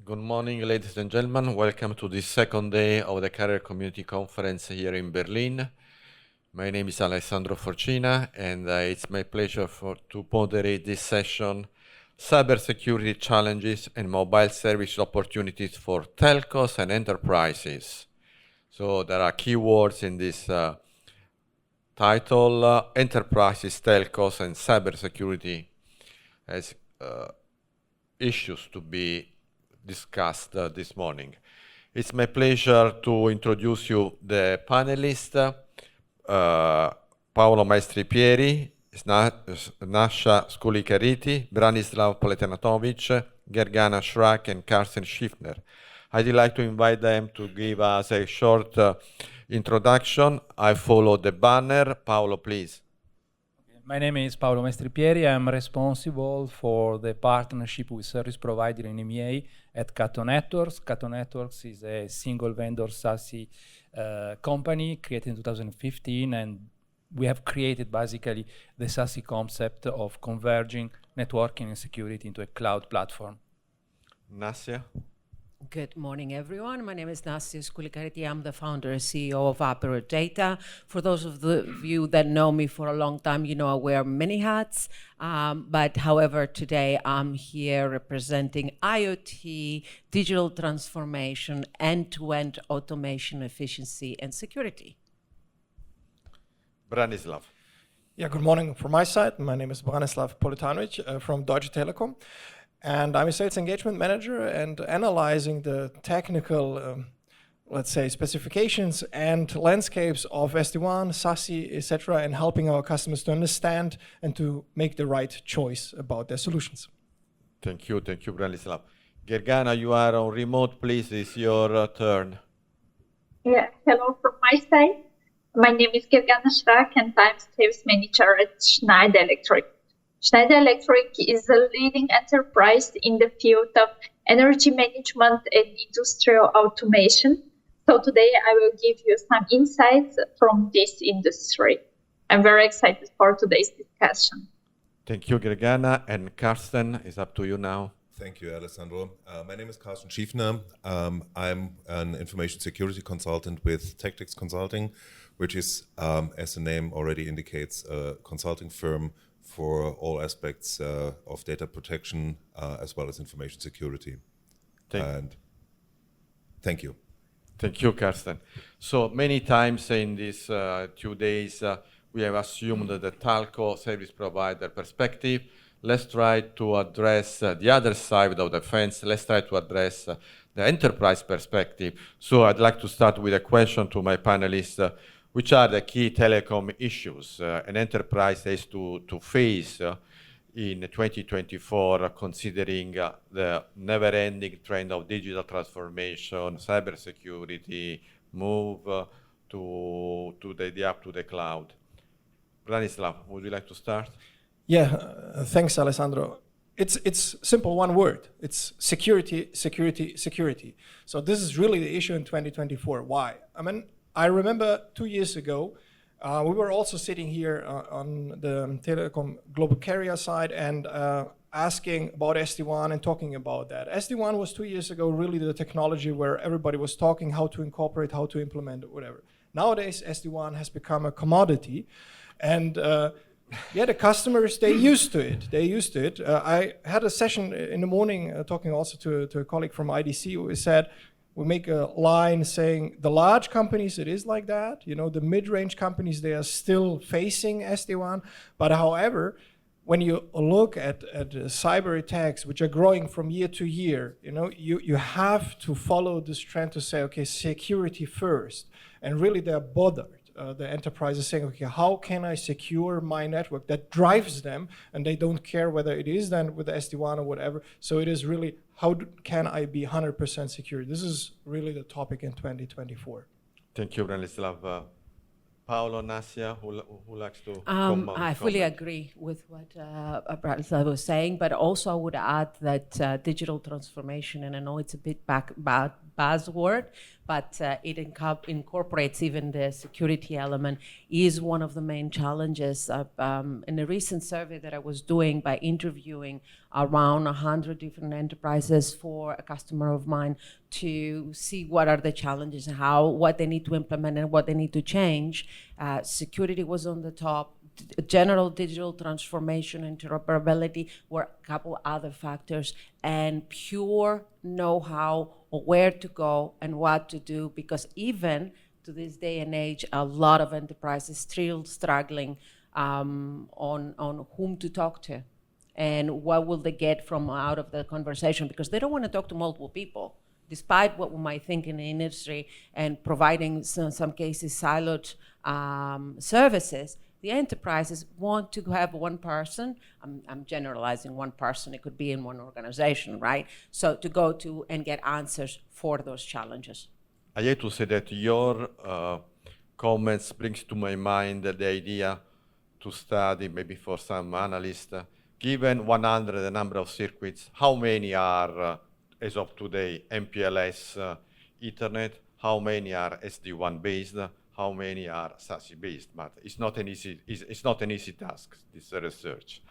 Good morning, ladies and gentlemen. Welcome to the second day of the Career Community Conference here in Berlin. My name is Alessandro Forcina, and it's my pleasure to moderate this session, Cybersecurity Challenges and Mobile Service Opportunities for Telcos and Enterprises. So there are keywords in this title, Enterprises, Telcos, and Cybersecurity as issues to be discussed this morning. It's my pleasure to introduce you the panelists, Paolo Maestri Pieri, Nasha Skulikariti, Branislav Poletanatovic, Gergana Shrak, and Carsten Schiffner. I'd like to invite them to give us a short introduction. I follow the banner. Paolo, please. My name is Paolo Maestri Pieri. I'm responsible for the partnership with service provider in EMEA at Cato Networks. Cato Networks is a single vendor SASE company created in 2015, and we have created basically the SASE concept of converging networking and security into a cloud platform. Nasya. Good morning, everyone. My name is Nasya Skulikariti. I'm the founder and CEO of Apereo Data. For those of you that know me for a long time, you know I wear many hats. But however, today I'm here representing IoT, digital transformation, end-to-end automation, efficiency, and security. Branislav. Yeah, good morning from my side. My name is Branislav Poletanovic from Deutsche Telekom. And I'm a sales engagement manager and analyzing the technical, let's say, specifications and landscapes of SD-WAN, SASE, etc., and helping our customers to understand and to make the right choice about their solutions. Thank you, Branislav. Gergana, you are on remote, please. It's your turn. Yeah, hello from my side. My name is Gergana Shrak, and I'm sales manager at Schneider Electric. Schneider Electric is a leading enterprise in the field of energy management and industrial automation. So today I will give you some insights from this industry. I'm very excited for today's discussion. Thank you, Gergana. And Carsten, it's up to you now. Thank you, Alessandro. My name is Carsten Schiffner. I'm an information security consultant with Tactics Consulting, which is, as the name already indicates, a consulting firm for all aspects of data protection as well as information security. Thank you. Thank you, Carsten. So many times in these 2 days, we have assumed the telco service provider perspective. Let's try to address the other side of the fence. Let's try to address the enterprise perspective. So I'd like to start with a question to my panelists. Which are the key telecom issues an enterprise has to face in 2024, considering the never-ending trend of digital transformation, cybersecurity, move to the cloud? Branislav, would you like to start? Yeah, thanks, Alessandro. It's simple, one word. It's security, security, security. So this is really the issue in 2024. Why? I remember 2 years ago, we were also sitting here on the Telecom Global Carrier side and asking about SD-WAN and talking about that. SD-WAN was 2 years ago really the technology where everybody was talking how to incorporate, how to implement it, whatever. Nowadays, SD-WAN has become a commodity. And the customers, they're used to it. I had a session in the morning talking also to a colleague from IDC who said, we make a line saying the large companies, it is like that. You know, the mid-range companies, they are still facing SD-WAN. But however, when you look at cyber attacks, which are growing from year to year, you know, you have to follow this trend to say, okay, security first. And really they're bothered. The enterprise is saying, okay, how can I secure my network? That drives them, and they don't care whether it is then with the SD-WAN or whatever. So it is really, how can I be 100% secure? This is really the topic in 2024. Thank you, Branislav. Paolo, Nasya, who likes to I fully agree with what Branislav was saying, but also I would add that digital transformation, and I know it's a bit buzzword, but it incorporates even the security element, is one of the main challenges. In a recent survey that I was doing by interviewing around 100 different enterprises for a customer of mine to see what are the challenges and what they need to implement and what they need to change, security was on the top. General digital transformation, interoperability were a couple other factors, and pure know-how of where to go and what to do, because even to this day and age, a lot of enterprises still struggling on whom to talk to and what will they get from out of the conversation, because they don't want to talk to multiple people. Despite what we might think in the industry and providing some cases siloed services, the enterprises want to have one person. I'm generalizing one person. It could be in one organization, right? So to go to and get answers for those challenges. I hate to say that your comments brings to my mind the idea to study, maybe for some analysts, given 100 the number of circuits, how many are, as of today, MPLS Ethernet, how many are SD-WAN based, how many are SASE based, but it's not an easy task, this research.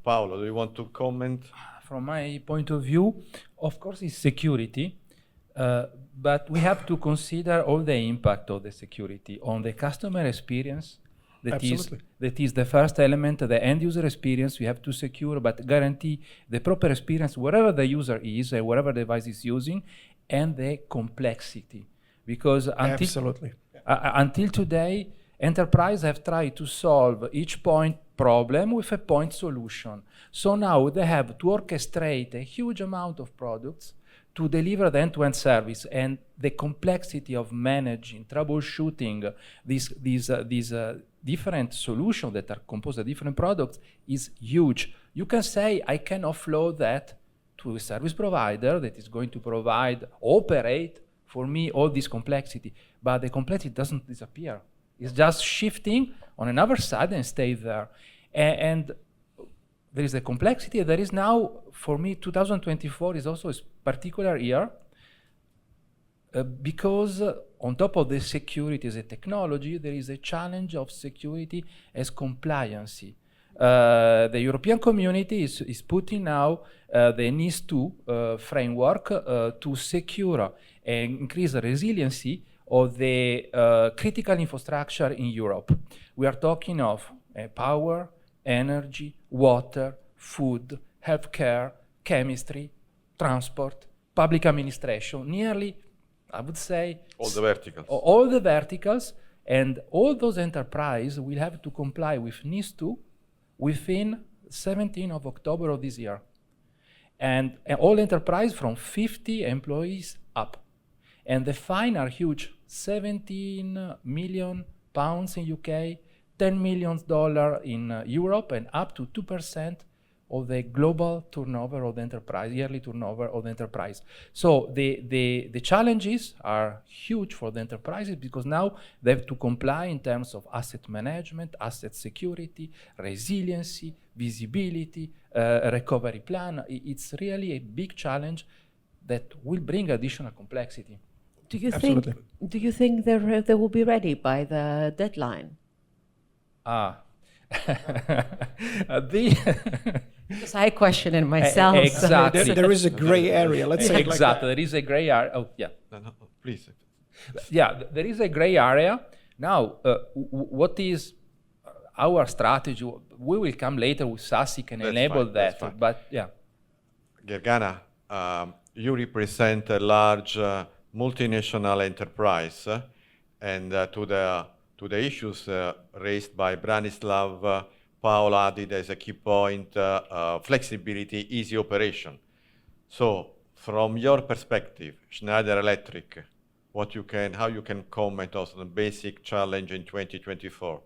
Paolo, do you want to comment? From my point of view, of course, it's security, but we have to consider all the impact of the security on the customer experience. That is the first element, the end user experience we have to secure, but guarantee the proper experience wherever the user is, wherever the device is using, and the complexity. Because until today, enterprises have tried to solve each point problem with a point solution. So now they have to orchestrate a huge amount of products to deliver the end-to-end service, and the complexity of managing, troubleshooting these different solutions that are composed of different products is huge. You can say, I can offload that to a service provider that is going to operate for me all this complexity, but the complexity doesn't disappear. It's just shifting on another side and stay there. And there is a complexity. There is now, for me, 2024 is also a particular year because on top of the security as a technology, there is a challenge of security as compliancy. The European community is putting now the NIS2 framework to secure and increase the resiliency of the critical infrastructure in Europe. We are talking of power, energy, water, food, healthcare, chemistry, transport, public administration, nearly, I would say, all the verticals. All the verticals, and all those enterprises will have to comply with NIS2 within 17th of October of this year. And all enterprise from 50 employees up. And the fine are huge, 17 million pounds in UK, $10 million in Europe, and up to 2% of the global turnover of the enterprise, yearly turnover of the enterprise. So the challenges are huge for the enterprises because now they have to comply in terms of asset management, asset security, resiliency, visibility, recovery plan. It's really a big challenge that will bring additional complexity. Do you think they will be ready by the deadline? Because I question it myself. Exactly. So. There is a gray area. Let's say exactly. Like that. There is a gray area. Oh, yeah. No, please. Yeah, there is a gray area. Now, what is our strategy? We will come later with SASE can enable that. But yeah. Gergana, you represent a large multinational enterprise, and to the issues raised by Branislav, Paolo added as a key point flexibility, easy operation. So, from your perspective, Schneider Electric, how you can comment on the basic challenge in 2024?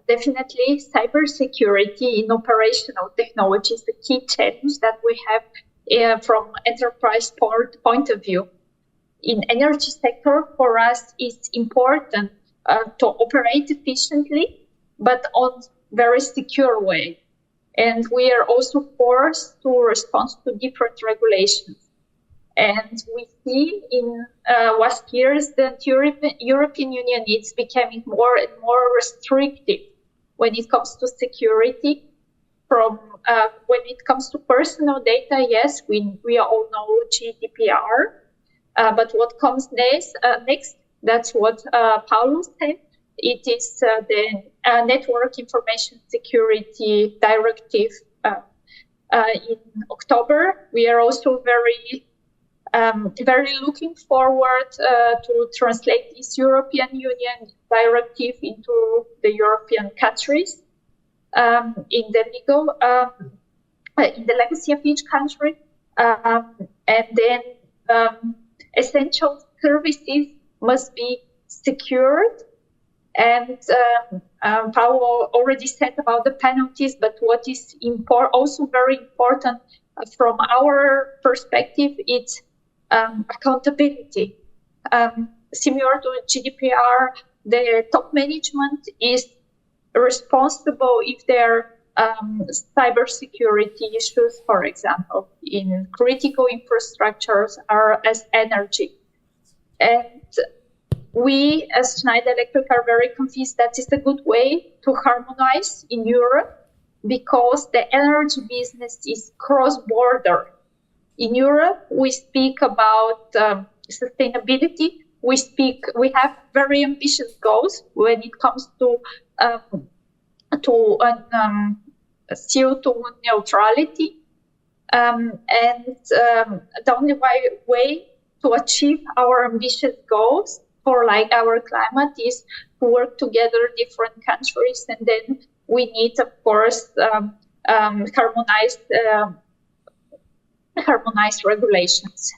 Definitely, cybersecurity in operational technology is the key challenge that we have from enterprise point of view. In energy sector, for us, it's important to operate efficiently, but on very secure way. And we are also forced to respond to different regulations. And we see in last years that European Union is becoming more and more restrictive when it comes to security. From when it comes to personal data, yes, we all know GDPR, but what comes next, that's what Paulo said. It is the Network Information Security Directive in October. We are also very looking forward to translate this European Union directive into the European countries in the legal, in the legacy of each country, and then essential services must be secured. And Paulo already said about the penalties, but what is also very important from our perspective, it's accountability. Similar to GDPR, the top management is responsible if there are cybersecurity issues, for example, in critical infrastructures or as energy. And we, as Schneider Electric, are very convinced that it's a good way to harmonize in Europe because the energy business is cross-border. In Europe, we speak about sustainability. We have very ambitious goals when it comes to CO2 neutrality. And the only way to achieve our ambitious goals for like our climate is to work together different countries, and then we need, of course, harmonized regulations.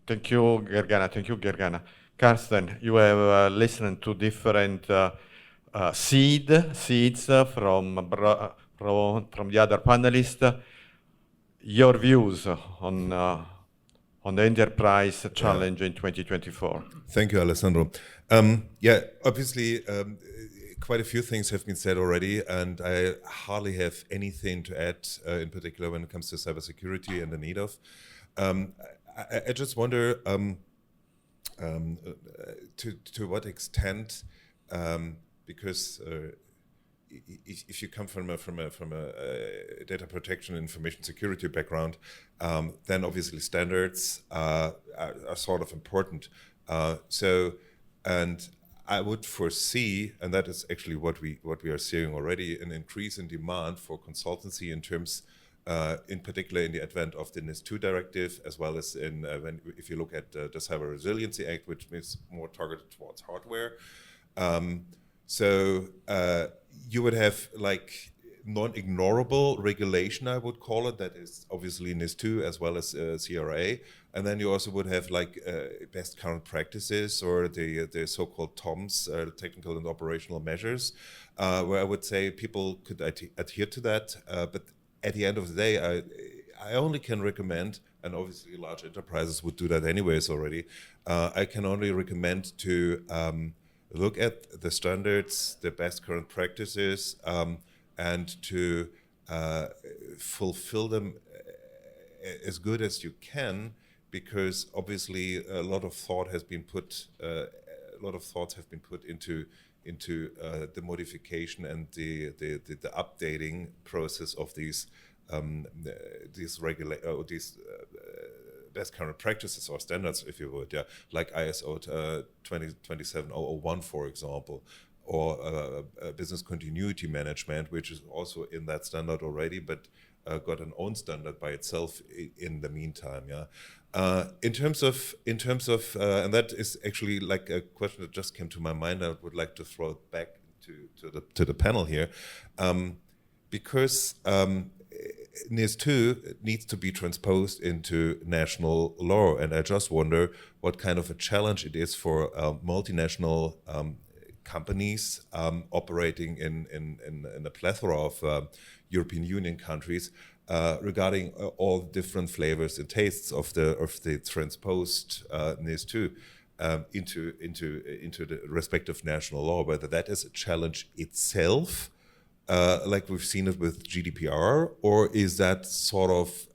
Thank you, Gergana. Carsten, you have listened to different seeds from the other panelists. Your views on the enterprise challenge in 2024. Thank you, Alessandro. Obviously, quite a few things have been said already, and I hardly have anything to add, in particular when it comes to cybersecurity and the need of. I just wonder to what extent, because if you come from a data protection and information security background, then obviously standards are sort of important. And I would foresee, and that is actually what we are seeing already, an increase in demand for consultancy in terms, in particular in the advent of the NIS2 directive, as well as if you look at the Cyber Resiliency Act, which is more targeted towards hardware. So you would have like non-ignorable regulation, I would call it, that is obviously NIS2 as well as CRA. And then you also would have like best current practices, or the so-called TOMs, technical and operational measures, where I would say people could adhere to that. But at the end of the day, I only can recommend, and obviously large enterprises would do that anyways already, I can only recommend to look at the standards, the best current practices, and to fulfill them as good as you can, because obviously a lot of thought has been put, into the modification and the updating process of these best current practices or standards, if you would, like ISO 27001, for example, or business continuity management, which is also in that standard already, but got an own standard by itself in the meantime. In terms of, and that is actually like a question that just came to my mind. I would like to throw it back to the panel here, because NIS2 needs to be transposed into national law, and I just wonder what kind of a challenge it is for multinational companies operating in a plethora of European Union countries regarding all different flavors and tastes of the transposed NIS2 into the respective national law. Whether that is a challenge itself, like we've seen it with GDPR, or is that sort of,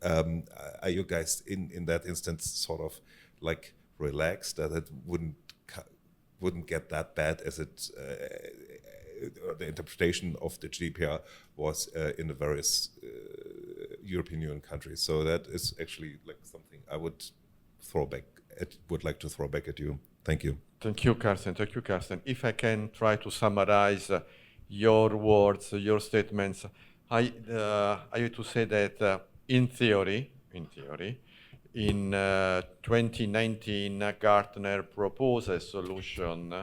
are you guys in that instance sort of like relaxed that it wouldn't get that bad as it, the interpretation of the GDPR was in the various European Union countries? So that is actually like something I would like to throw back at you. Thank you. Thank you, Carsten. Thank you, Carsten. If I can try to summarize your words, your statements, I have to say that in theory, in 2019, Gartner proposed a solution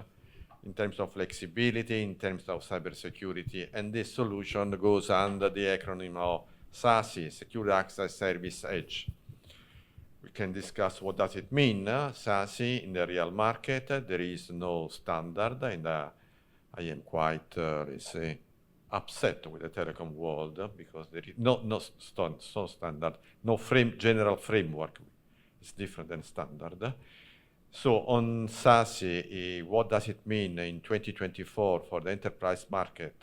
in terms of flexibility, in terms of cybersecurity, and this solution goes under the acronym of SASE, Secure Access Service Edge. We can discuss what does it mean, SASE in the real market. There is no standard, and I am quite, let's say, upset with the telecom world because there is no standard, no general framework. It's different than standard. So on SASE, what does it mean in 2024 for the enterprise market?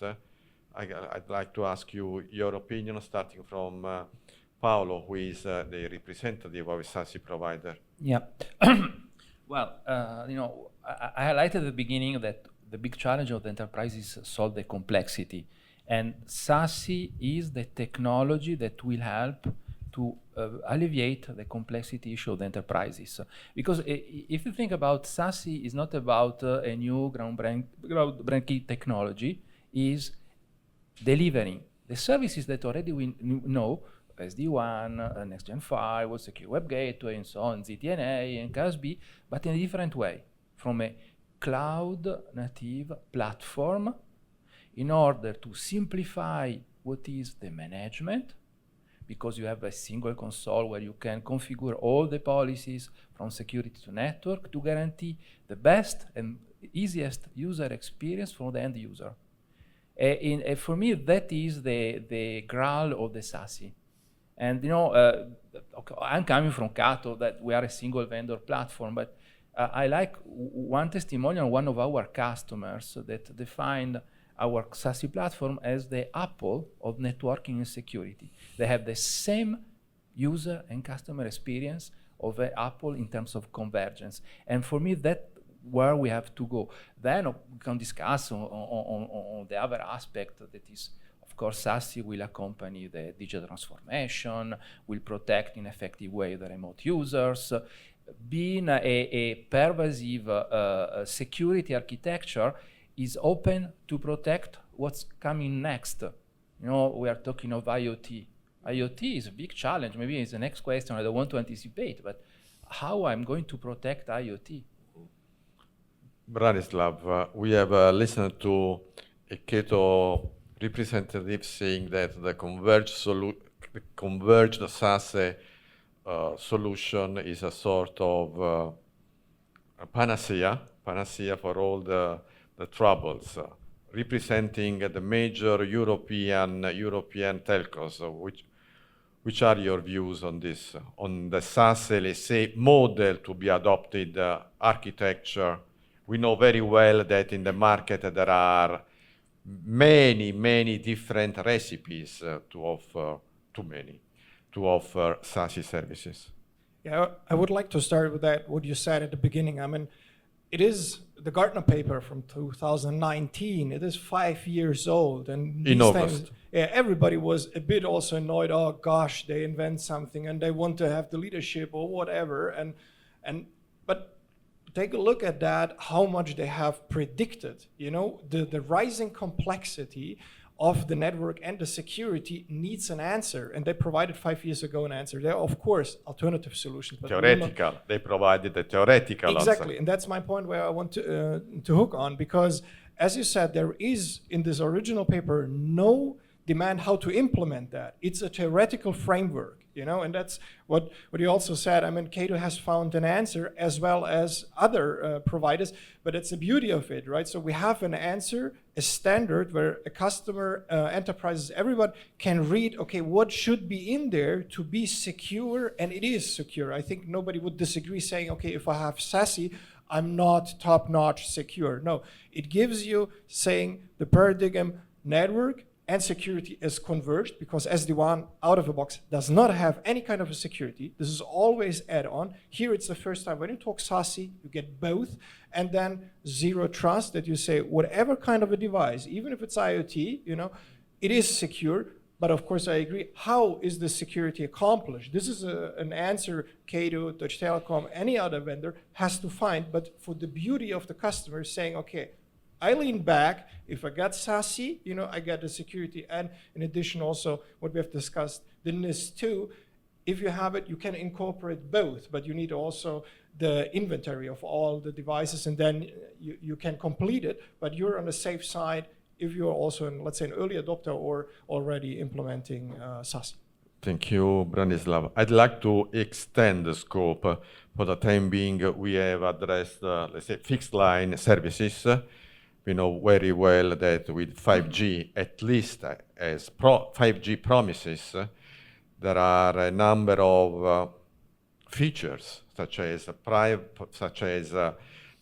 I'd like to ask you your opinion, starting from Paolo, who is the representative of a SASE provider. Yeah. Well, I highlighted at the beginning that the big challenge of the enterprise is solve the complexity. And SASE is the technology that will help to alleviate the complexity issue of the enterprises. Because if you think about SASE, is not about a new groundbreaking technology, is delivering the services that already we know, SD-WAN, Next-Gen Firewall, Secure Web Gateway, and so on, ZTNA, and CASB, but in a different way, from a cloud-native platform, in order to simplify what is the management, because you have a single console where you can configure all the policies from security to network to guarantee the best and easiest user experience for the end user. For me, that is the graal of the SASE. And I'm coming from Cato, that we are a single vendor platform, but I like one testimonial, one of our customers that defined our SASE platform as the Apple of networking and security. They have the same user and customer experience of Apple in terms of convergence. And for me, that's where we have to go. Then we can discuss on the other aspect that is, of course, SASE will accompany the digital transformation, will protect in an effective way the remote users. Being a pervasive security architecture is open to protect what's coming next. We are talking of IoT. IoT is a big challenge. Maybe it's the next question. I don't want to anticipate, but how I'm going to protect IoT? Branislav, we have listened to a Cato representative saying that the converged SASE solution is a sort of a panacea for all the troubles, representing the major European telcos. Which are your views on this, on the SASE, let's say, model to be adopted, architecture? We know very well that in the market there are many different recipes to offer SASE services. Yeah, I would like to start with that, what you said at the beginning. I mean, it is the Gartner paper from 2019. It is 5 years old. And in August. Everybody was a bit also annoyed. Oh, gosh, they invent something and they want to have the leadership or whatever. But take a look at that, how much they have predicted. The rising complexity of the network and the security needs an answer, and they provided 5 years ago an answer. There are, of course, alternative solutions. But theoretical. They provided the theoretical exactly, answer. And that's my point where I want to hook on, because, as you said, there is, in this original paper, no demand how to implement that. It's a theoretical framework, and that's what you also said. I mean, Cato has found an answer as well as other providers, but it's the beauty of it, right? So we have an answer, a standard where a customer, enterprises, everyone can read, okay, what should be in there to be secure, and it is secure. I think nobody would disagree saying, okay, if I have SASE, I'm not top-notch secure. No, it gives you saying the paradigm network and security is converged, because SD-WAN out of the box does not have any kind of a security. This is always add-on. Here it's the first time when you talk SASE, you get both, and then zero trust, that you say whatever kind of a device, even if it's IoT, it is secure. But of course, I agree. How is the security accomplished? This is an answer Cato, Deutsche Telekom, any other vendor has to find. But for the beauty of the customer, saying, okay, I lean back. If I got SASE, I got the security. And in addition, also what we have discussed, the NIS2, if you have it, you can incorporate both, but you need also the inventory of all the devices, and then you can complete it. But you're on the safe side if you're also, let's say, an early adopter or already implementing SASE. Thank you, Branislav. I'd like to extend the scope. For the time being, we have addressed, let's say, fixed line services. We know very well that with 5G, at least as 5G promises, there are a number of features, such as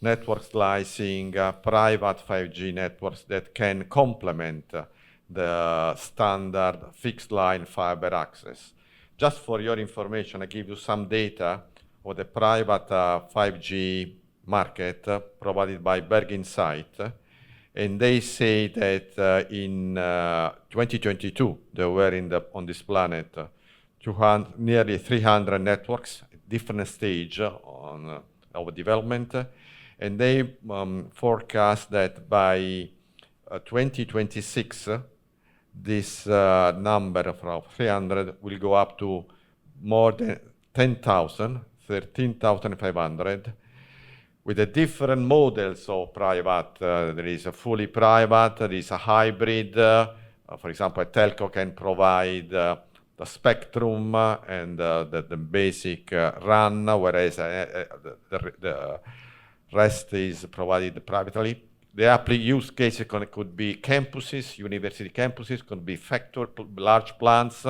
network slicing, private 5G networks that can complement the standard fixed line fiber access. Just for your information, I give you some data of the private 5G market provided by Berg Insight. And they say that in 2022, there were on this planet nearly 300 networks, different stage of development. And they forecast that by 2026, this number from 300 will go up to more than 10,000, 13,500, with the different models of private. There is a fully private, there is a hybrid. For example, a telco can provide the spectrum and the basic RAN, whereas the rest is provided privately. The use cases could be campuses, university campuses, could be large plants,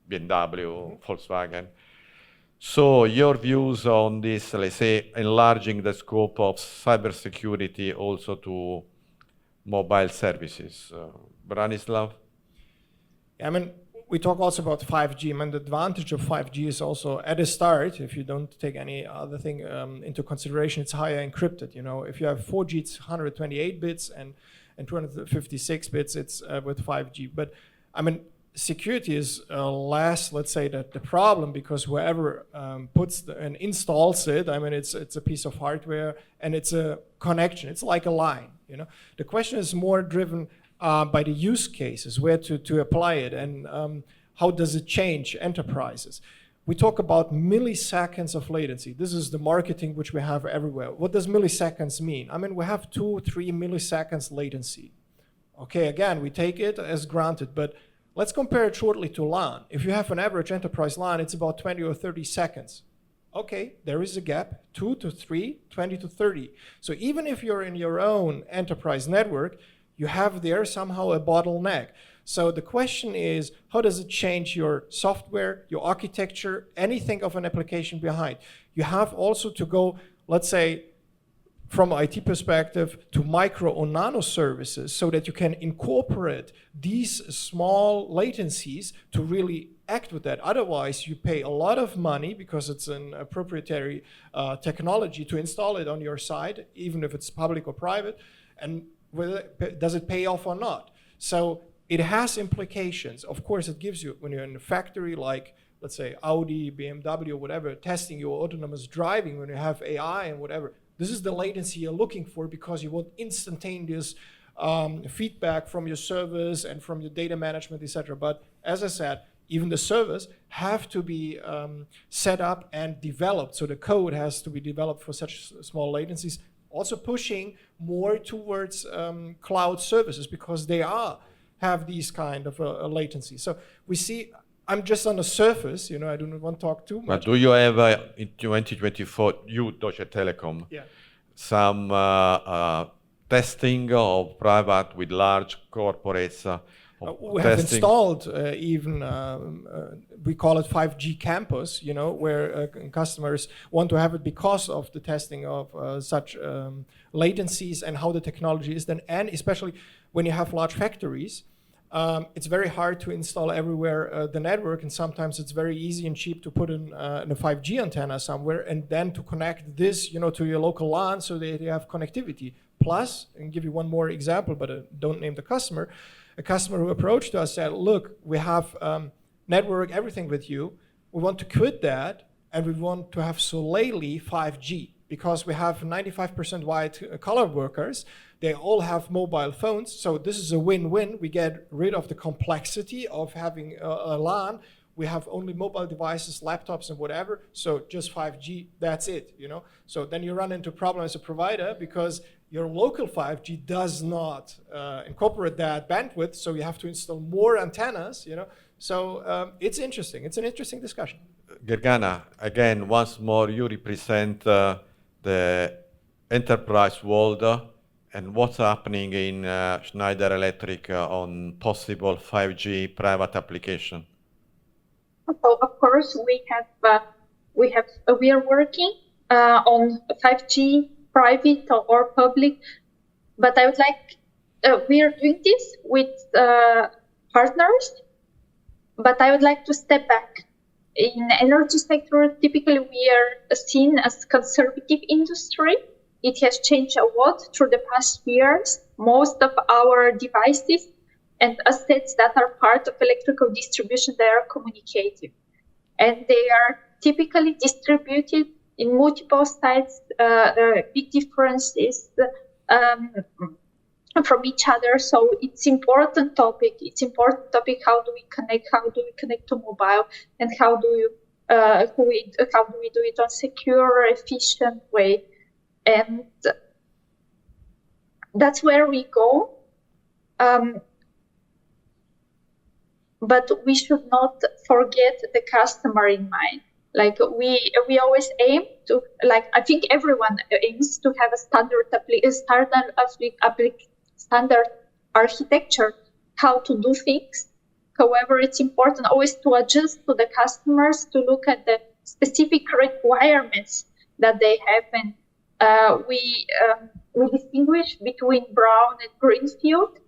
BMW, Volkswagen. So your views on this, let's say, enlarging the scope of cybersecurity also to mobile services. Branislav? We talk also about 5G. The advantage of 5G is also at the start, if you don't take any other thing into consideration, it's higher encrypted. If you have 4G, it's 128 bits, and 256 bits, it's with 5G. But security is less, let's say, the problem, because whoever puts and installs it, it's a piece of hardware and it's a connection. It's like a line. The question is more driven by the use cases, where to apply it, and how does it change enterprises. We talk about milliseconds of latency. This is the marketing which we have everywhere. What does milliseconds mean? We have 2-3 milliseconds latency. Okay, again, we take it as granted, but let's compare it shortly to LAN. If you have an average enterprise LAN, it's about 20 or 30 seconds. Okay, there is a gap, 2 to 3, 20 to 30. So even if you're in your own enterprise network, you have there somehow a bottleneck. So the question is, how does it change your software, your architecture, anything of an application behind? You have also to go, let's say, from an IT perspective, to micro or nano services, so that you can incorporate these small latencies to really act with that. Otherwise, you pay a lot of money, because it's a proprietary technology, to install it on your side, even if it's public or private, and does it pay off or not? So it has implications. Of course, it gives you, when you're in a factory like, let's say, Audi, BMW, or whatever, testing your autonomous driving, when you have AI and whatever, this is the latency you're looking for, because you want instantaneous feedback from your servers and from your data management, etc. But as I said, even the servers have to be set up and developed. So the code has to be developed for such small latencies. Also pushing more towards cloud services, because they have these kind of latency. So we see, I'm just on the surface, I do not want to talk too much. But do you have in 2024, Deutsche Telekom, some testing of private with large corporates? We have installed even, we call it 5G campus, where customers want to have it because of the testing of such latencies and how the technology is done. And especially when you have large factories, it's very hard to install everywhere the network, and sometimes it's very easy and cheap to put in a 5G antenna somewhere and then to connect this, to your local LAN so that you have connectivity. Plus, and give you one more example, but don't name the customer. A customer who approached us said, look, we have network everything with you. We want to quit that, and we want to have solely 5G because we have 95% white collar workers. They all have mobile phones, so this is a win-win. We get rid of the complexity of having a LAN. We have only mobile devices, laptops, and whatever, so just 5G, that's it, So then you run into a problem as a provider because your local 5G does not incorporate that bandwidth, so you have to install more antennas, So it's interesting. It's an interesting discussion. Gergana, again, once more, you represent the enterprise world and what's happening in Schneider Electric on possible 5G private application. So of course we are working on 5G private or public, but I would like we are doing this with partners, but I would like to step back. In the energy sector, typically we are seen as conservative industry. It has changed a lot through the past years. Most of our devices and assets that are part of electrical distribution, they are communicative. And they are typically distributed in multiple sites. There are big differences from each other. So it's important topic. How do we connect? How do we connect to mobile? And how do we do it on secure, efficient way? And that's where we go. But we should not forget the customer in mind. Like we always aim to, I think everyone aims to have a standard architecture, how to do things. However, it's important always to adjust to the customers, to look at the specific requirements that they have. And we distinguish between brown and greenfield.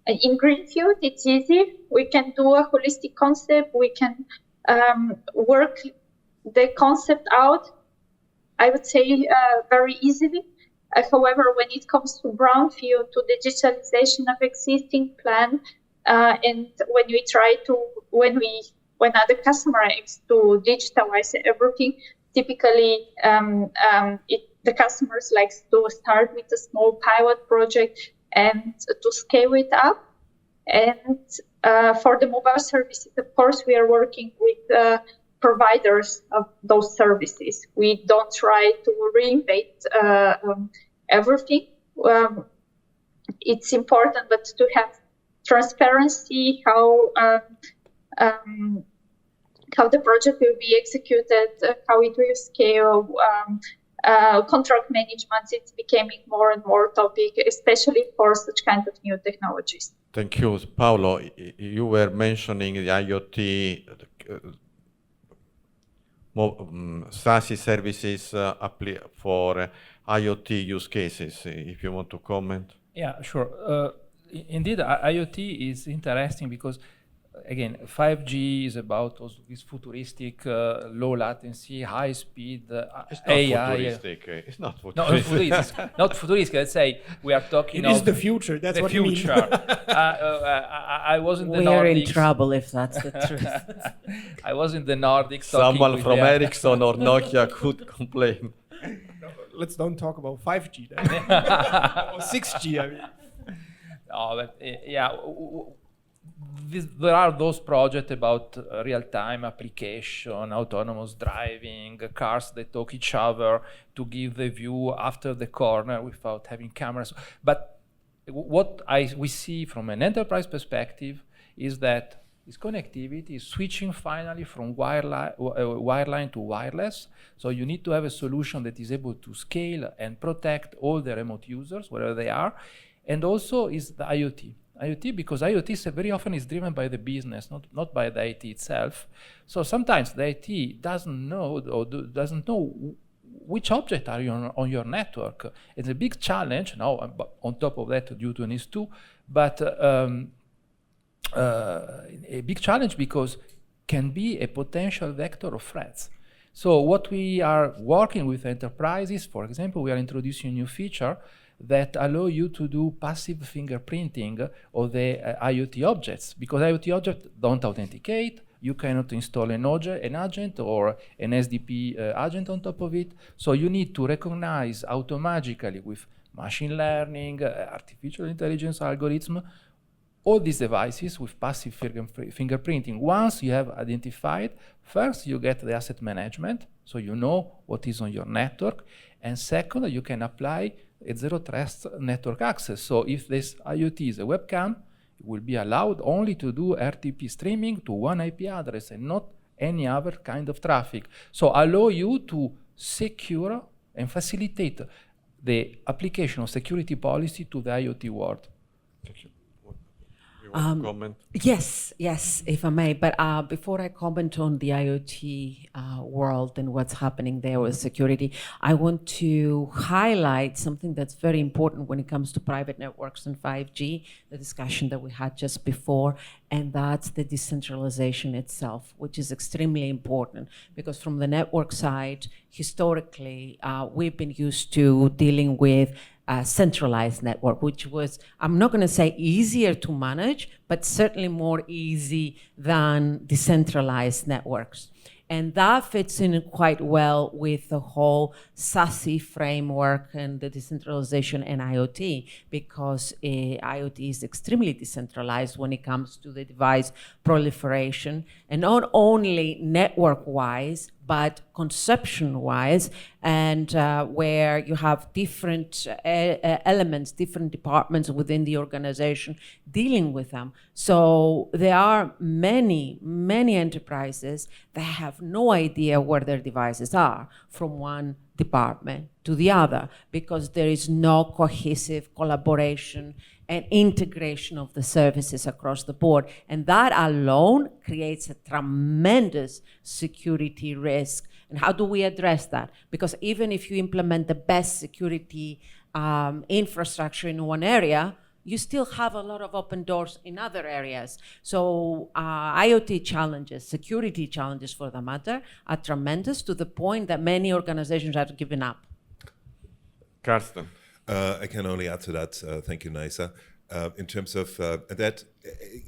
And in greenfield, it's easy. We can do a holistic concept. We can work the concept out, I would say, very easily. However, when it comes to brownfield, to digitalization of existing plant, and when other customer aims to digitalize everything, typically the customers likes to start with a small pilot project and to scale it up. And for the mobile services, of course, we are working with providers of those services. We don't try to reinvent everything. It's important, but to have transparency, how the project will be executed, how it will scale, contract management, it's becoming more and more topic, especially for such kind of new technologies. Thank you. Paolo, you were mentioning the IoT SASE services for IoT use cases, if you want to comment. Yeah, sure. Indeed, IoT is interesting because, again, 5G is about also this futuristic, low latency, high speed it's not AI. Futuristic. It's not futuristic. No, futuristic. Not futuristic. Let's say we are talking It is the future. That's the what future. you mean. I was in the Nordics. We're in trouble if that's the truth. I was in the Nordics. Someone from Ericsson or Nokia could complain. Let's don't talk about 5G then. Or 6G, I mean. Oh, but yeah, there are those projects about real-time application, autonomous driving, cars that talk each other to give the view after the corner without having cameras. But what we see from an enterprise perspective is that this connectivity is switching finally from wireline to wireless. So you need to have a solution that is able to scale and protect all the remote users, wherever they are. And also is the IoT. IoT, because IoT very often is driven by the business, not by the IT itself. So sometimes the IT doesn't know which object are you on your network. It's a big challenge now, on top of that, due to NIS2, but a big challenge because can be a potential vector of threats. So what we are working with enterprises, for example, we are introducing a new feature that allow you to do passive fingerprinting of the IoT objects, because IoT objects don't authenticate. You cannot install an agent or an SDP agent on top of it. So you need to recognize automatically with machine learning, artificial intelligence algorithm, all these devices with passive fingerprinting. Once you have identified, first you get the asset management, so you know what is on your network, and second, you can apply a zero trust network access. So if this IoT is a webcam, it will be allowed only to do RTP streaming to one IP address and not any other kind of traffic. So allow you to secure and facilitate the application of security policy to the IoT world. Thank you. You want to comment? Yes, if I may. But before I comment on the IoT world and what's happening there with security, I want to highlight something that's very important when it comes to private networks and 5G, the discussion that we had just before, and that's the decentralization itself, which is extremely important because from the network side, historically, we've been used to dealing with centralized network, which was, I'm not going to say easier to manage, but certainly more easy than decentralized networks. And that fits in quite well with the whole SASE framework and the decentralization and IoT, because IoT is extremely decentralized when it comes to the device proliferation, and not only network-wise, but conception-wise, and where you have different elements, different departments within the organization dealing with them. So there are many, many enterprises that have no idea where their devices are from one department to the other, because there is no cohesive collaboration and integration of the services across the board. And that alone creates a tremendous security risk. And how do we address that? Because even if you implement the best security infrastructure in one area, you still have a lot of open doors in other areas. So IoT challenges, security challenges for the matter, are tremendous to the point that many organizations have given up. Karsten. I can only add to that. Thank you, Naisa. In terms of that,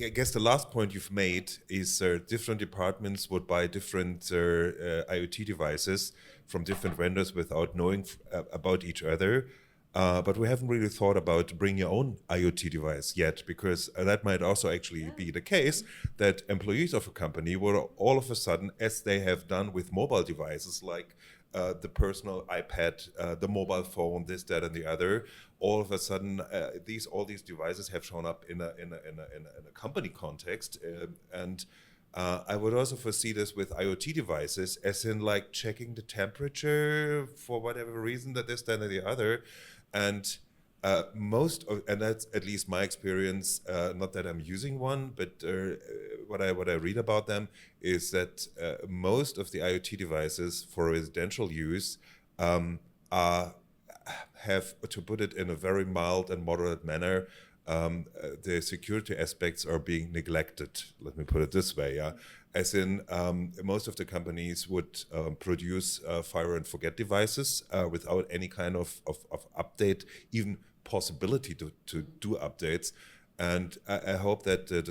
I guess the last point you've made is different departments would buy different IoT devices from different vendors without knowing about each other. But we haven't really thought about bring your own IoT device yet, because that might also actually be the case that employees of a company will all of a sudden, as they have done with mobile devices like the personal iPad, the mobile phone, this, that, and the other, all of a sudden all these devices have shown up in a company context, and I would also foresee this with IoT devices, as in like checking the temperature for whatever reason, that this, that, and the other. And and that's at least my experience, not that I'm using one, but what I read about them is that most of the IoT devices for residential use have, to put it in a very mild and moderate manner, the security aspects are being neglected. Let me put it this way, yeah. As in, most of the companies would produce fire and forget devices without any kind of update, even possibility to do updates. And I hope that the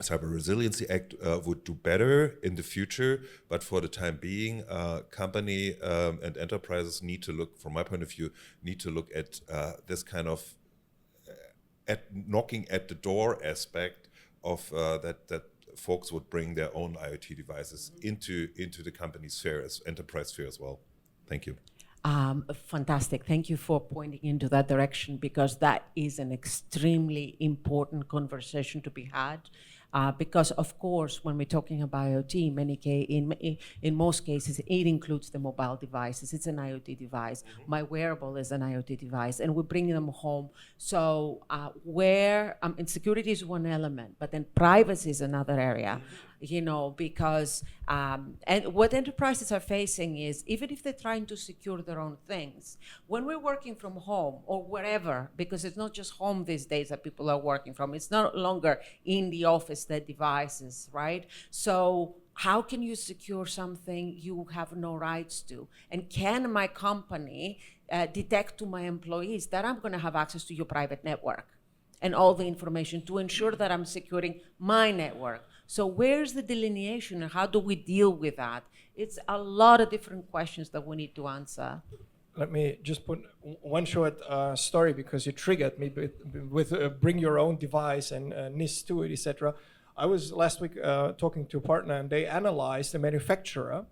Cyber Resiliency Act would do better in the future. But for the time being, company and enterprises need to look, from my point of view, need to look at this kind of at knocking at the door aspect of that folks would bring their own IoT devices into the company sphere, as enterprise sphere as well. Thank you. Fantastic. Thank you for pointing into that direction, because that is an extremely important conversation to be had. Because of course, when we're talking about IoT, in most cases, it includes the mobile devices. It's an IoT device. Mm-hmm. My wearable is an IoT device, and we bring them home. So and security is one element, but then privacy is another area. because and what enterprises are facing is, even if they're trying to secure their own things, when we're working from home or wherever, because it's not just home these days that people are working from, it's no longer in the office, their devices, right? So how can you secure something you have no rights to? And can my company detect to my employees that I'm going to have access to your private network and all the information to ensure that I'm securing my network? So where's the delineation and how do we deal with that? It's a lot of different questions that we need to answer. Let me just put one short story, because you triggered me with bring your own device and NIS2, etc. I was last week talking to a partner, and they analyzed the manufacturer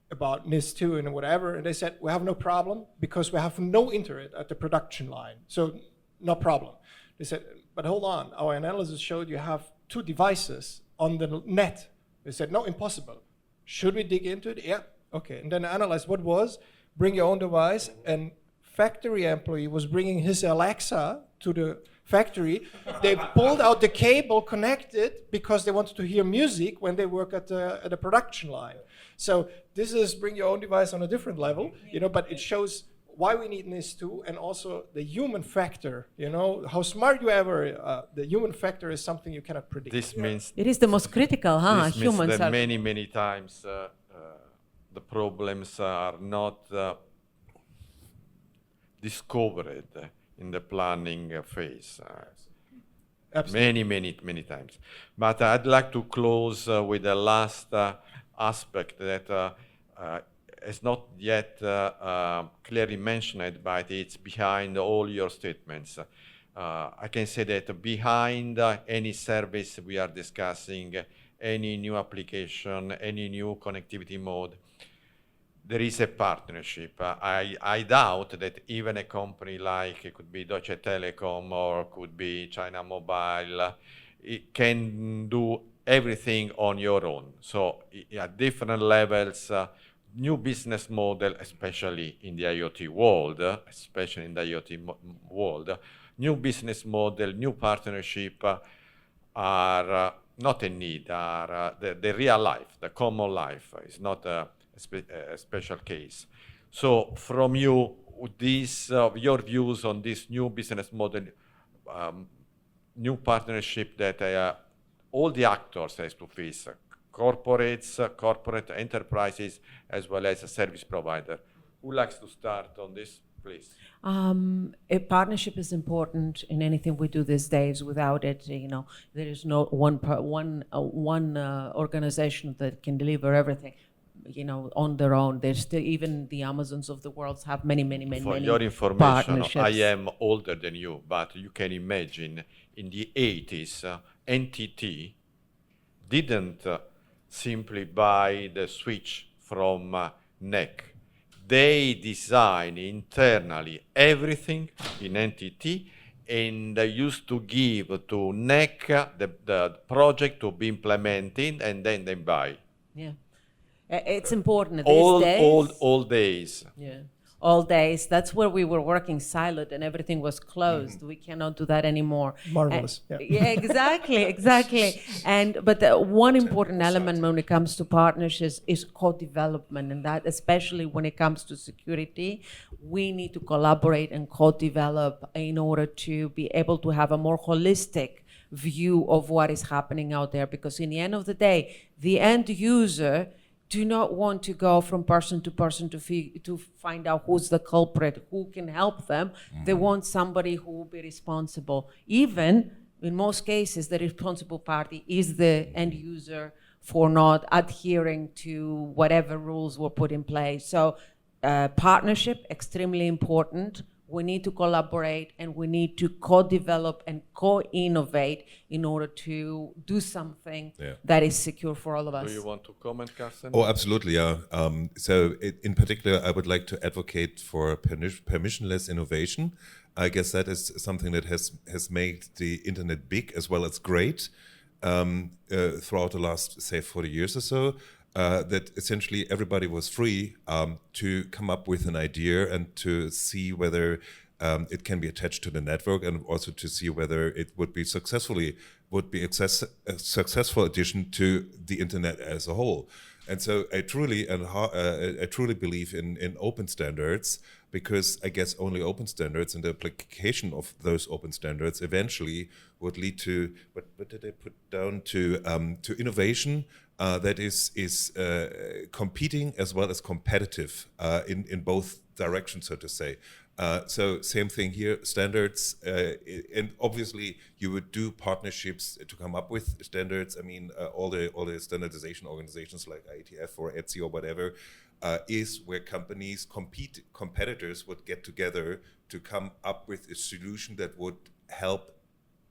about NIS2 and whatever, and they said, we have no problem because we have no internet at the production line, so no problem. They said, but hold on, our analysis showed you have 2 devices on the net. They said, no, impossible. Should we dig into it? Yeah, okay. And then I analyzed what was, bring your own device, and factory employee was bringing his Alexa to the factory. They pulled out the cable, connected, because they wanted to hear music when they work at the production line. So this is bring your own device on a different level, but it shows why we need NIS2, and also the human factor, how smart you ever, the human factor is something you cannot predict. This means it is the most critical, this humans means that are many times the problems are not discovered in the planning phase. Many times. But I'd like to close with the last aspect that is not yet clearly mentioned, but it's behind all your statements. I can say that behind any service we are discussing, any new application, any new connectivity mode, there is a partnership. I doubt that even a company like, it could be Deutsche Telekom or could be China Mobile, it can do everything on your own. So at different levels, new business model, especially in the IoT world, new business model, new partnership are not a need, are the real life, the common life. Is not a special case. So from you, your views on this new business model, new partnership that all the actors has to face, corporate enterprises, as well as a service provider. Who likes to start on this, please? A partnership is important in anything we do these days. Without it, there is no one organization that can deliver everything. On their own. There's still, even the Amazons of the world have many For your information, partnerships. I am older than you, but you can imagine in the 80s, NTT didn't simply buy the switch from NEC. They design internally everything in NTT, and they used to give to NEC the project to be implemented, and then they buy. Yeah. It's important these days. All days. Yeah, all days. That's where we were working siloed and everything was closed. We cannot do that anymore. Marvelous. Yeah, exactly. But one important element when it comes to partnerships is co-development, and that especially when it comes to security, we need to collaborate and co-develop in order to be able to have a more holistic view of what is happening out there. Because in the end of the day, the end user do not want to go from person to person to find out who's the culprit, who can help them. They want somebody who will be responsible. Even in most cases, the responsible party is the end user for not adhering to whatever rules were put in place. So partnership, extremely important. We need to collaborate, and we need to co-develop and co-innovate in order to do something that is secure for all of us. Do you want to comment, Carsten? Oh, absolutely, yeah. In particular, I would like to advocate for permissionless innovation. I guess that is something that has made the internet big as well as great throughout the last, say, 40 years or so. That essentially everybody was free to come up with an idea and to see whether it can be attached to the network, and also to see whether it would be a successful addition to the internet as a whole. And so I truly believe in open standards, because I guess only open standards and the application of those open standards eventually would lead to what did I put down, to innovation that is competing as well as competitive in both directions, so to say. So same thing here, standards, and obviously you would do partnerships to come up with standards. I mean, all the standardization organizations like IETF or ETSI or whatever is where competitors would get together to come up with a solution that would help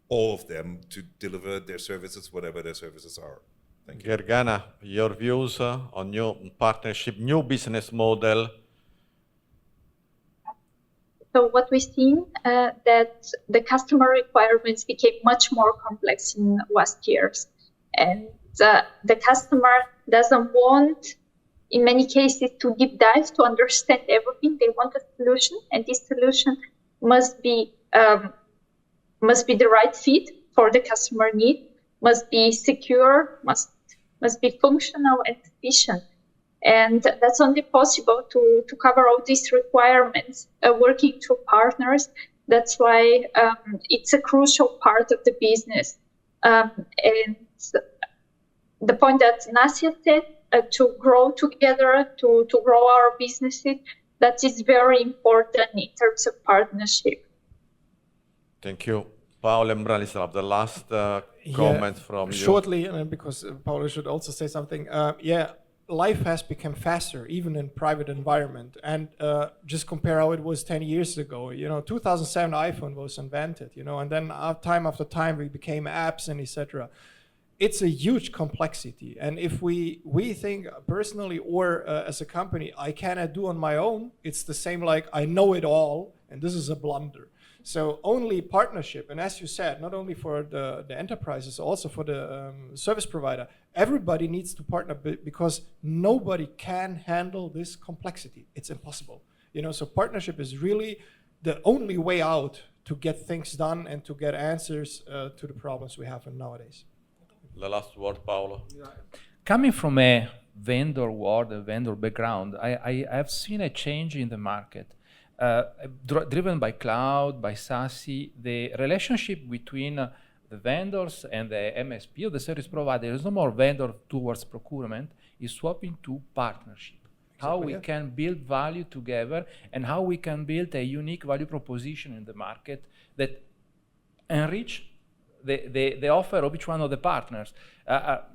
all of them to deliver their services, whatever their services are. Thank you. Gergana, your views on new partnership, new business model? So what we've seen that the customer requirements became much more complex in last years, and the customer doesn't want, in many cases, to deep dive to understand everything. They want a solution, and this solution must be the right fit for the customer need, must be secure, must be functional and efficient. And that's only possible to cover all these requirements working through partners. That's why it's a crucial part of the business. And the point that Nasia said, to grow together, to grow our businesses, that is very important in terms of partnership. Thank you. Paolo and Branislav, the last comment from you. Shortly, because Paolo should also say something. Life has become faster, even in private environment. And just compare how it was 10 years ago. 2007 iPhone was invented, and then time after time we became apps and etc. It's a huge complexity. And if we think personally or as a company, I cannot do on my own, it's the same like I know it all, and this is a blunder. So only partnership, and as you said, not only for the enterprises, also for the service provider, everybody needs to partner because nobody can handle this complexity. It's impossible. So partnership is really the only way out to get things done and to get answers to the problems we have nowadays. The last word, Paolo. Coming from a vendor world, a vendor background, I have seen a change in the market. Driven by cloud, by SASE, the relationship between the vendors and the MSP or the service provider is no more vendor towards procurement, is swapping to partnership. How we can build value together and how we can build a unique value proposition in the market that enrich the offer of each one of the partners.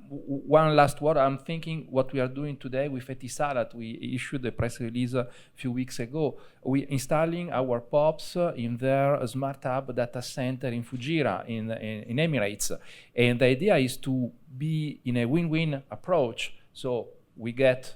One last word, I'm thinking what we are doing today with Etisalat. We issued a press release a few weeks ago. We installing our POPs in their smart hub data center in Fujairah in Emirates. And the idea is to be in a win-win approach. So we get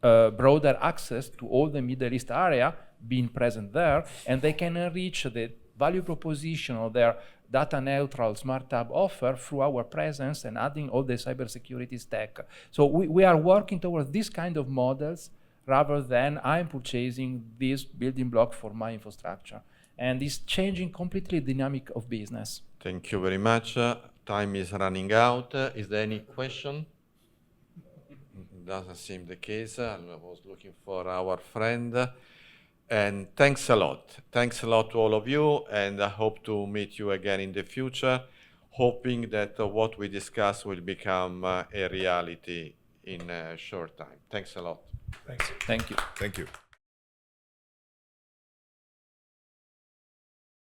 broader access to all the Middle East area, being present there, and they can enrich the value proposition of their data neutral smart hub offer through our presence and adding all the cybersecurity stack. So we are working towards this kind of models rather than I'm purchasing this building block for my infrastructure. And it's changing completely the dynamic of business. Thank you very much. Time is running out. Is there any question? Doesn't seem the case. I was looking for our friend. And thanks a lot. Thanks a lot to all of you, and I hope to meet you again in the future, hoping that what we discuss will become a reality in a short time. Thanks a lot. Thanks. Thank you. Thank you.